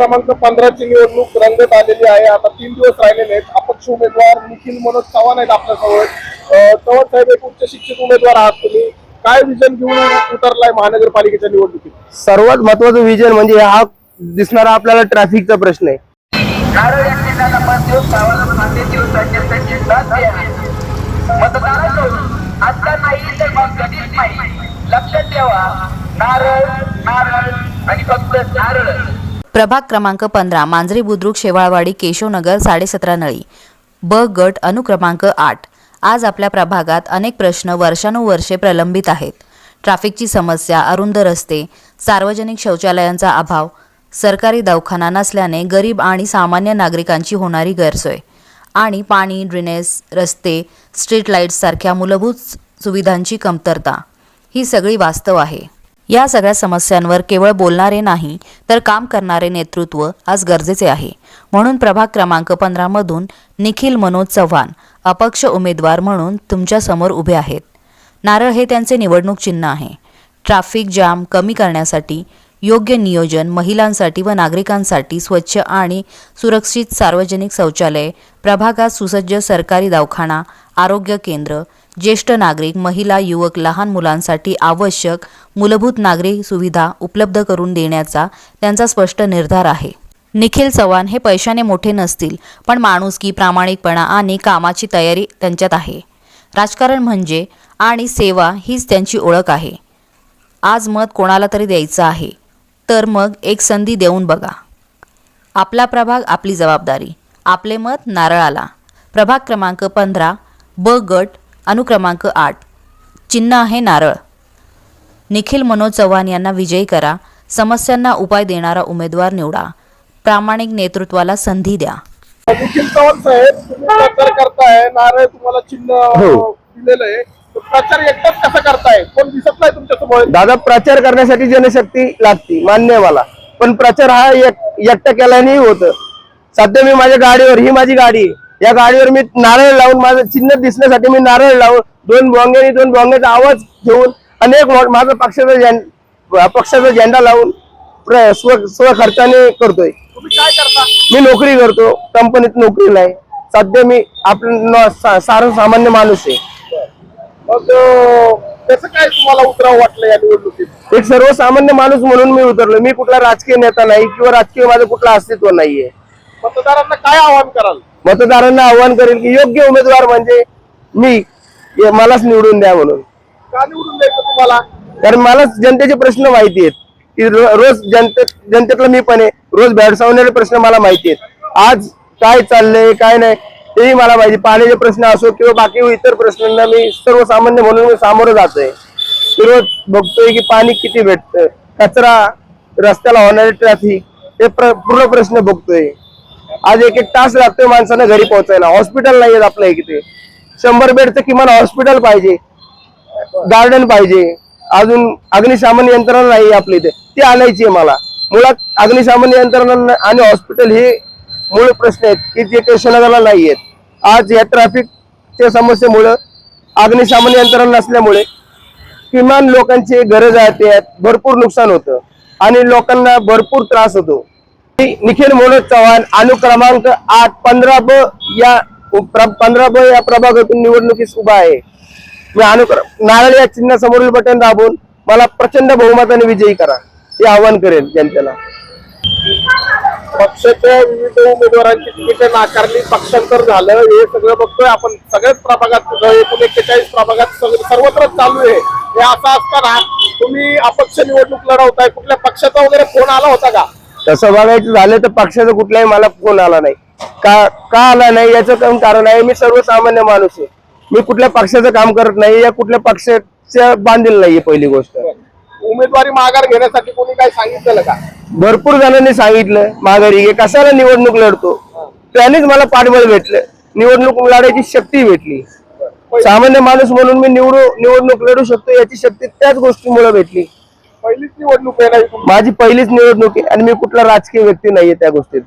क्रमांक 15 ची निवडणूक रंगत आलेली आहे। आता 3 दिवस राहिलेले आहेत। अपक्ष उमेदवार निखिल मनोज चव्हाण आहेत आपल्यासोबत। चव्हाण साहेब एक उच्च शिक्षित उमेदवार आहात तुम्ही, काय विजन घेऊन उतरलाय महानगरपालिकेच्या निवडणुकीत? सर्वात महत्त्वाचं विजन म्हणजे हा दिसणारा आपल्याला ट्रॅफिकचा प्रश्न आहे। प्रभाग क्रमांक 15 मांजरी बुद्रुक शेवाळवाडी केशवनगर 17.5 नळी ब गट अनुक्रमांक 8। आज आपल्या प्रभागात अनेक प्रश्न वर्षानुवर्षे प्रलंबित आहेत। ट्रॅफिकची समस्या, अरुंद रस्ते, सार्वजनिक शौचालयांचा अभाव, सरकारी दवाखाना नसल्याने गरीब आणि सामान्य नागरिकांची होणारी गैरसोय आणि पाणी, ड्रेनेज, रस्ते, स्ट्रीट लाईट्स सारख्या मूलभूत सुविधांची कमतरता ही सगळी वास्तव आहे। या सगळ्या समस्यांवर केवळ बोलणारे नाही तर काम करणारे नेतृत्व आज गरजेचे आहे। म्हणून प्रभाग क्रमांक 15 मधून निखिल मनोज चव्हाण अपक्ष उमेदवार म्हणून तुमच्या समोर उभे आहेत। नारळ हे त्यांचे निवडणूक चिन्ह आहे। ट्रॅफिक जाम कमी करण्यासाठी योग्य नियोजन, महिलांसाठी व नागरिकांसाठी स्वच्छ आणि सुरक्षित सार्वजनिक शौचालय, प्रभागात सुसज्ज सरकारी दवाखाना, आरोग्य केंद्र, ज्येष्ठ नागरिक, महिला, युवक, लहान मुलांसाठी आवश्यक मूलभूत नागरी सुविधा उपलब्ध करून देण्याचा त्यांचा स्पष्ट निर्धार आहे। निखिल चव्हाण हे पैशाने मोठे नसतील, पण माणुसकी, प्रामाणिकपणा आणि कामाची तयारी त्यांच्यात आहे। राजकारण म्हणजे आणि सेवा हीच त्यांची ओळख आहे। आज मत कोणाला तरी द्यायचं आहे तर मग एक संधी देऊन बघा। आपला प्रभाग, आपली जबाबदारी, आपले मत नारळाला। प्रभाग क्रमांक 15 ब गट अनुक्रमांक 8 चिन्ह आहे नारळ। निखिल मनोज चव्हाण यांना विजयी करा। समस्यांना उपाय देणारा उमेदवार निवडा। प्रामाणिक नेतृत्वाला संधी द्या। निखिल चव्हाण साहेब, तुम्ही प्रचार करताय, नारळ तुम्हाला चिन्ह दिलेलं आहे, प्रचार एकटाच कसा करताय? कोण दिसत नाही तुमच्या समोर? दादा, प्रचार करण्यासाठी जनशक्ती लागते, मान्य आहे मला, पण प्रचार हा एकटा केल्याने होतं। सध्या मी माझ्या गाडीवर, ही माझी गाडी आहे, या गाडीवर मी नारळ लावून, माझं चिन्ह दिसण्यासाठी मी नारळ लावून दोन भोंग्याचा आवाज घेऊन अनेक माझा पक्षाचा झेंडा लावून स्व खर्चाने करतोय। तुम्ही काय करता? मी नोकरी करतो, कंपनीत नोकरीला आहे सध्या। मी आपलं सामान्य माणूस आहे। मग त्याचं काय तुम्हाला उतरावं वाटलं या निवडणुकीत? एक सर्वसामान्य माणूस म्हणून मी उतरलो। मी कुठला राजकीय नेता नाही किंवा राजकीय माझं कुठलं अस्तित्व नाहीये। मतदारांना काय आवाहन कराल? मतदारांना आव्हान करेल की योग्य उमेदवार म्हणजे मी, मलाच निवडून द्या म्हणून। का निवडून द्यायचं तुम्हाला? कारण मला जनतेचे प्रश्न माहिती आहेत की रोज जनतेतला मी पण आहे, रोज भेडसावणारे प्रश्न मला माहिती आहेत। आज काय चाललंय काय नाही तेही मला माहिती। पाण्याचे प्रश्न असो किंवा बाकी इतर प्रश्नांना मी सर्वसामान्य म्हणून मी सामोरं जातोय। रोज बघतोय की पाणी किती भेटतं, कचरा, रस्त्याला होणारे ट्रॅफिक, हे पूर्ण प्रश्न बघतोय। आज एक तास लागतोय माणसांना घरी पोहोचायला। हॉस्पिटल नाही आहेत आपल्या इथे, 100 बेडचं किमान हॉस्पिटल पाहिजे, गार्डन पाहिजे, अजून अग्निशमन यंत्रणा नाही आपल्या इथे, ती आणायची आहे मला। मुळात अग्निशमन यंत्रणा आणि हॉस्पिटल हे मूळ प्रश्न आहेत की जे केशवनगरला नाही आहेत। आज या ट्रॅफिकच्या समस्येमुळे, अग्निशमन यंत्रणा नसल्यामुळे किमान लोकांची गरज आहे, भरपूर नुकसान होतं आणि लोकांना भरपूर त्रास होतो। निखिल मनोज चव्हाण अनुक्रमांक 8 15 ब या प्रभागातून निवडणुकीस उभा आहे। मी नारळ या चिन्हासमोरील बटन दाबून मला प्रचंड बहुमताने विजयी करा हे आवाहन करेल जनतेला। पक्षाच्या विविध उमेदवारांची तिकीट नाकारली, पक्षांतर झालं, हे सगळं बघतोय आपण। सगळ्याच प्रभागात, एकूण 41 प्रभागात सर्वत्र चालू आहे। हे असं असताना तुम्ही अपक्ष निवडणूक लढवताय, कुठल्या पक्षाचा वगैरे फोन आला होता का? तसं बघायचं झालं तर पक्षाचा कुठलाही मला फोन आला नाही। का आला नाही याचं काही कारण आहे, मी सर्वसामान्य माणूस आहे। मी कुठल्या पक्षाचं काम करत नाही, या कुठल्या पक्षाच्या बांधील नाहीये। पहिली गोष्ट, उमेदवारी माघार घेण्यासाठी कोणी काय सांगितलं का? भरपूर जणांनी सांगितलं माघारी घे, कशाला निवडणूक लढतो, त्यानेच मला पाठबळ भेटलं, निवडणूक लढायची शक्ती भेटली। सामान्य माणूस म्हणून मी निवडणूक लढू शकतो याची शक्ती त्याच गोष्टीमुळे भेटली। पहिलीच निवडणूक आहे ना? माझी पहिलीच निवडणूक आहे आणि मी कुठला राजकीय व्यक्ती नाहीये त्या गोष्टीत।